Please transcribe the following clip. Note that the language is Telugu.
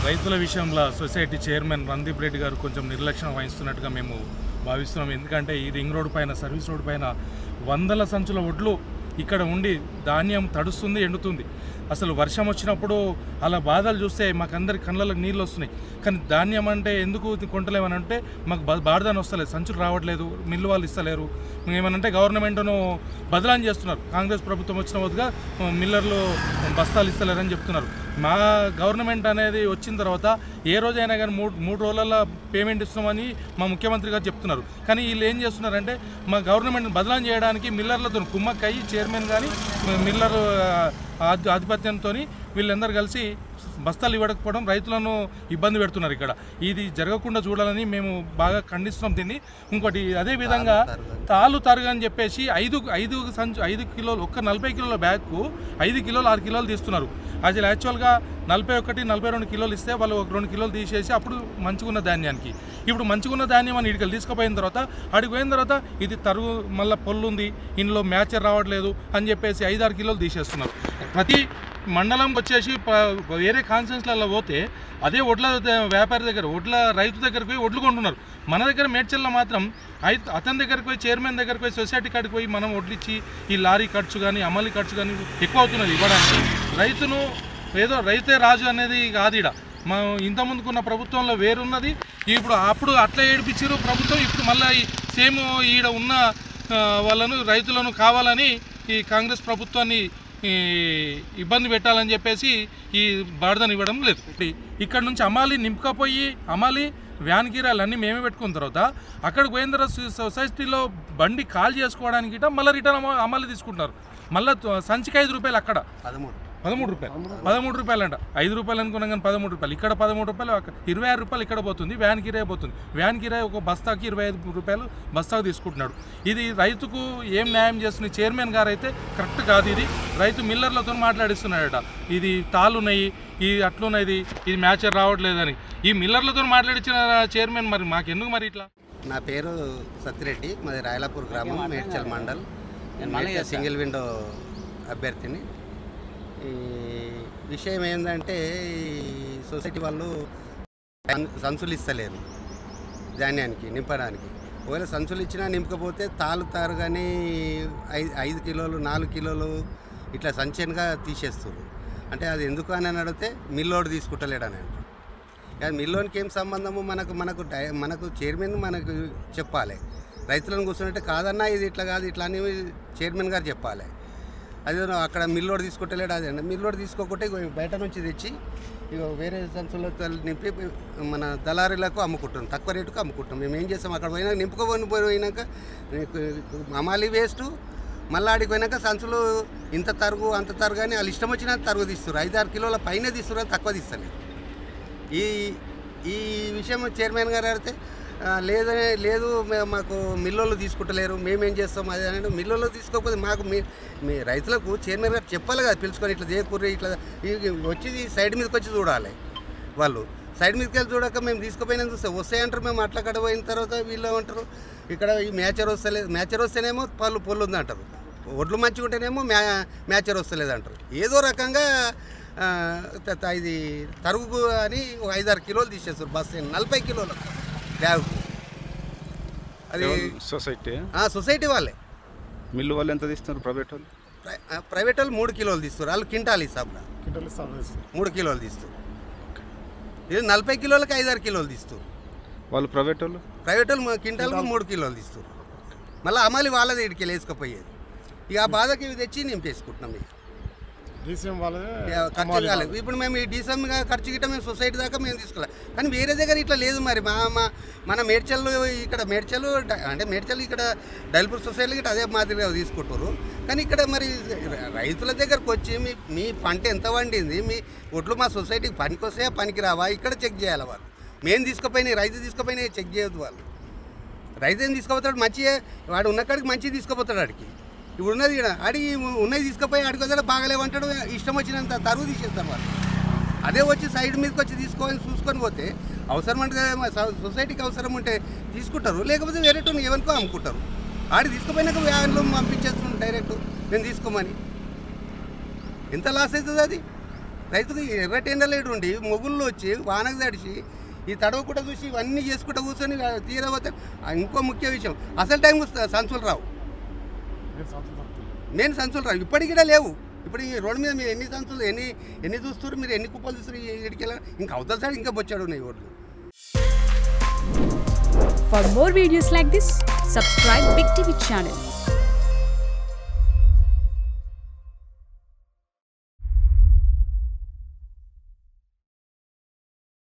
రైతుల విషయంలో సొసైటీ చైర్మన్ రందీప్ రెడ్డి గారు కొంచెం నిర్లక్ష్యం వహిస్తున్నట్టుగా మేము భావిస్తున్నాం. ఎందుకంటే ఈ రింగ్ రోడ్ పైన, సర్వీస్ రోడ్ పైన వందల సంచుల ఒడ్లు ఇక్కడ ఉండి ధాన్యం తడుస్తుంది, ఎండుతుంది. అసలు వర్షం వచ్చినప్పుడు అలా బాధలు చూస్తే మాకందరి కళ్ళలకు నీళ్ళు వస్తున్నాయి. కానీ ధాన్యం అంటే ఎందుకు కొంటలేమని అంటే మాకు బాధని వస్తలేదు, సంచులు రావట్లేదు, మిల్లు వాళ్ళు ఇస్తలేరు. ఏమనంటే గవర్నమెంట్ను బదలాం చేస్తున్నారు. కాంగ్రెస్ ప్రభుత్వం వచ్చిన వద్దుగా మిల్లర్లు బస్తాలు ఇస్తలేరని చెప్తున్నారు. మా గవర్నమెంట్ అనేది వచ్చిన తర్వాత ఏ రోజైనా కానీ మూడు రోజులలో పేమెంట్ ఇస్తున్నామని మా ముఖ్యమంత్రి గారు చెప్తున్నారు. కానీ వీళ్ళు ఏం చేస్తున్నారంటే మా గవర్నమెంట్ని బదలాం చేయడానికి మిల్లర్లతో కుమ్మక్కయ్యి చైర్మన్ కానీ మిల్లర్ ఆధిపత్యంతో వీళ్ళందరూ కలిసి బస్తాలు ఇవ్వకపోవడం రైతులను ఇబ్బంది పెడుతున్నారు. ఇక్కడ ఇది జరగకుండా చూడాలని మేము బాగా ఖండిస్తున్నాం దీన్ని. ఇంకోటి అదేవిధంగా తాలు తరుగు అని చెప్పేసి 5 కిలోలు, ఒక్క 40 కిలోల బ్యాగ్కు 5 కిలోలు 6 కిలోలు తీస్తున్నారు. అది యాక్చువల్గా 41-42 కిలోలు ఇస్తే వాళ్ళు ఒక 2 కిలోలు తీసేసి అప్పుడు మంచిగున్న ధాన్యానికి, ఇప్పుడు మంచిగున్న ధాన్యం అని ఇటుకలు తీసుకుపోయిన తర్వాత అడిగి పోయిన తర్వాత ఇది తరుగు మళ్ళీ పొల్లు ఉంది, ఇందులో మ్యాచర్ రావట్లేదు అని చెప్పేసి 5-6 కిలోలు తీసేస్తున్నారు. ప్రతి మండలంకి వచ్చేసి వేరే కాన్ఫరెన్స్లలో పోతే అదే ఒడ్ల వ్యాపారి దగ్గర, ఒడ్ల రైతు దగ్గరికి పోయి ఒడ్లు కొంటున్నారు. మన దగ్గర మేడ్చల్లో మాత్రం అతని దగ్గరికి పోయి, చైర్మన్ దగ్గరికి పోయి, సొసైటీ కాడికి పోయి మనం ఒడ్లిచ్చి ఈ లారీ ఖర్చు కానీ అమలు ఖర్చు కానీ ఎక్కువ అవుతున్నది ఇవ్వడానికి. రైతును ఏదో రైతే రాజు అనేది కాదు. ఇక్కడ మనం ఇంతకుముందుకున్న ప్రభుత్వంలో వేరున్నది, అప్పుడు అట్లా ఏడిపించారు ప్రభుత్వం. ఇప్పుడు మళ్ళీ సేమ్ ఈడ ఉన్న వాళ్ళను రైతులను కావాలని ఈ కాంగ్రెస్ ప్రభుత్వాన్ని ఇబ్బంది పెట్టాలని చెప్పేసి ఈ బాధను ఇవ్వడం లేదు. ఇక్కడ నుంచి అమాలి నింపుకపోయి అమాలి వ్యాన్ కిరాయిలన్నీ మేమే పెట్టుకున్న తర్వాత అక్కడికి పోయిన తర్వాత సొసైటీలో బండి కాల్ చేసుకోవడానికి మళ్ళీ రిటర్న్ అమాలి తీసుకుంటున్నారు. మళ్ళీ సంచికి 5 రూపాయలు, అక్కడ 13 రూపాయలు అంట. 5 రూపాయలు అనుకున్నాం కానీ 13 రూపాయలు, ఇక్కడ 13 రూపాయలు, 26 రూపాయలు ఇక్కడ పోతుంది. వ్యాన్ కిరాయి పోతుంది. వ్యాన్ కిరాయి ఒక బస్తాకి 25 రూపాయలు బస్తాకు తీసుకుంటున్నాడు. ఇది రైతుకు ఏం న్యాయం చేస్తుంది? చైర్మన్ గారు అయితే కరెక్ట్ కాదు. ఇది రైతు మిల్లర్లతో మాట్లాడిస్తున్నాడట, ఇది తాళ్ళున్నాయి, ఇది అట్లున్నది, ఇది మ్యాచర్ రావట్లేదని. ఈ మిల్లర్లతో మాట్లాడించిన చైర్మన్ మరి మాకెందుకు మరి ఇట్లా? నా పేరు సత్తిరెడ్డి, మాది రాయలాపూర్ గ్రామం, మేడ్చల్ మండల్. సింగిల్ విండో అభ్యర్థిని. ఈ విషయం ఏంటంటే ఈ సొసైటీ వాళ్ళు సంచులు ఇస్తలేరు ధాన్యానికి నింపడానికి. ఒకవేళ సంచులు ఇచ్చినా నింపకపోతే తాలుతారు కానీ 5 కిలోలు 4 కిలోలు ఇట్లా సంచయనగా తీసేస్తారు. అంటే అది ఎందుకు అని అడిగితే మిల్లోడు తీసుకుంటలేడని అంటారు. మిల్లోనికి ఏం సంబంధము? మనకు చైర్మన్ మనకు చెప్పాలి. రైతులను కూర్చున్నట్టే కాదన్నా ఇది ఇట్లా కాదు ఇట్లా అని చైర్మన్ గారు చెప్పాలి. అదే అక్కడ మిల్లోడు తీసుకుంటలేడు. అదే మిల్లోడు తీసుకోకుంటే బయట నుంచి తెచ్చి ఇక వేరే సంచులతో నింపి మన దళారీలకు అమ్ముకుంటాం, తక్కువ రేటుకు అమ్ముకుంటాం. మేము ఏం చేస్తాం? అక్కడ పోయినాక పోయినాక అమాలి వేస్ట్, మళ్ళీ ఆడికి పోయినాక సంచులు ఇంత తరుగు అంత తరుగు అని వాళ్ళు ఇష్టం వచ్చిన తరుగు తీస్తారు. 5-6 కిలోల పైన తీస్తారు, తక్కువ తీస్తారు. ఈ విషయం చైర్మన్ గారు అడిగితే లేదు మాకు మిల్లోళ్ళు తీసుకుంటలేరు, మేమేం చేస్తాం అది అని. మిల్లోళ్ళు తీసుకోకపోతే మాకు మీ రైతులకు చైర్మన్ గారు చెప్పాలి కదా, పిలుచుకొని ఇట్లా చేయకూర్రి ఇట్లా వచ్చి సైడ్ మీదకి వచ్చి చూడాలి. వాళ్ళు సైడ్ మీదకి వెళ్ళి చూడక మేము తీసుకుపోయినా చూస్తే వస్తాయంటారు. మేము అట్లా కడ పోయిన తర్వాత వీళ్ళు ఏమంటారు, ఇక్కడ ఈ మ్యాచర్ వస్తలేదు, మ్యాచర్ వస్తేనేమో పొల్లు ఉంది అంటారు, ఒడ్లు మంచిగా ఉంటేనేమో మ్యాచర్ వస్తలేదు అంటారు. ఏదో రకంగా ఇది తరుగు అని 5-6 కిలోలు తీసేస్తారు బస్సు, 40 కిలోలు బ్యాగ్. అది సొసైటీ వాళ్ళే. మిల్లు వాళ్ళు ఎంత తీస్తున్నారు? ప్రైవేట్ వాళ్ళు 3 కిలోలు తీస్తారు. వాళ్ళు కింటాలు హిసాబ్లా 3 కిలోలు తీస్తారు. ఇది 40 కిలోలకి 5-6 కిలోలు తీస్తారు వాళ్ళు. ప్రైవేట్ వాళ్ళు కింటాలకు 3 కిలోలు తీస్తారు. మళ్ళీ అమలు వాళ్ళది ఇడికి వేసుకపోయేది. ఇక ఆ బాధకి ఇవి తెచ్చి నింపేసుకుంటున్నాం. ఇక ఖర్చు కాలేదు. ఇప్పుడు మేము ఈ డీసీఎంగా ఖర్చు గిట్ట మేము సొసైటీ దాకా మేము తీసుకోవాలి. కానీ వేరే దగ్గర ఇట్లా లేదు. మరి మన మేడ్చల్ ఇక్కడ మేడ్చల్ ఇక్కడ డైల్పూర్ సొసైటీ గిట్ట అదే మాదిరిగా తీసుకుంటారు. కానీ ఇక్కడ మరి రైతుల దగ్గరకు వచ్చి మీ పంట ఎంత వండింది, మీ ఒట్లు మా సొసైటీకి పనికి వస్తాయా పనికి రావా ఇక్కడ చెక్ చేయాలి వాళ్ళు. మేము తీసుకుపోయినాయి, రైతు తీసుకుపోయినాయి చెక్ చేయొద్దు వాళ్ళు. రైతు ఏం తీసుకుపోతాడు? మంచిగా వాడు ఉన్న కాడికి మంచిగా తీసుకుపోతాడు. ఆడికి ఇప్పుడు ఉన్నది ఇక్కడ అడిగి ఉన్నది తీసుకుపోయి అడిగొద్దా బాగలేమంటాడు, ఇష్టం వచ్చినంత తరువు తీసేస్తారు వాళ్ళు. అదే వచ్చి సైడ్ మీదకి వచ్చి చూసుకొని పోతే అవసరం అంటే సొసైటీకి అవసరం ఉంటే తీసుకుంటారు, లేకపోతే వేరేటో ఎవరికో అమ్ముకుంటారు. ఆడి తీసుకుపోయినాక వ్యాన్లో పంపించేస్తున్నాం డైరెక్ట్ మేము తీసుకోమని. ఎంత లాస్ అవుతుంది అది? రైతుకు ఎర్రటెండలేడు ఉండి మొగుళ్ళు వచ్చి వానకు తడిచి ఈ తడవకుండా చూసి ఇవన్నీ చేసుకుంటూ కూర్చొని తీరబోతే ఇంకో ముఖ్య విషయం అసలు టైం సంచులు రావు, మెయిన్ సంచులు రావు ఇప్పటికి కూడా లేవు. ఇప్పుడు ఈ రోడ్డు మీద మీరు ఎన్ని సంచులు ఎన్ని చూస్తారు, మీరు ఎన్ని కుప్పలు చూస్తారు, ఇక్కడికి ఇంకా అవతల సైడ్ ఇంకా బొచ్చాడు ఉన్నాయి ఓట్లు. For more videos like this, subscribe Big TV channel.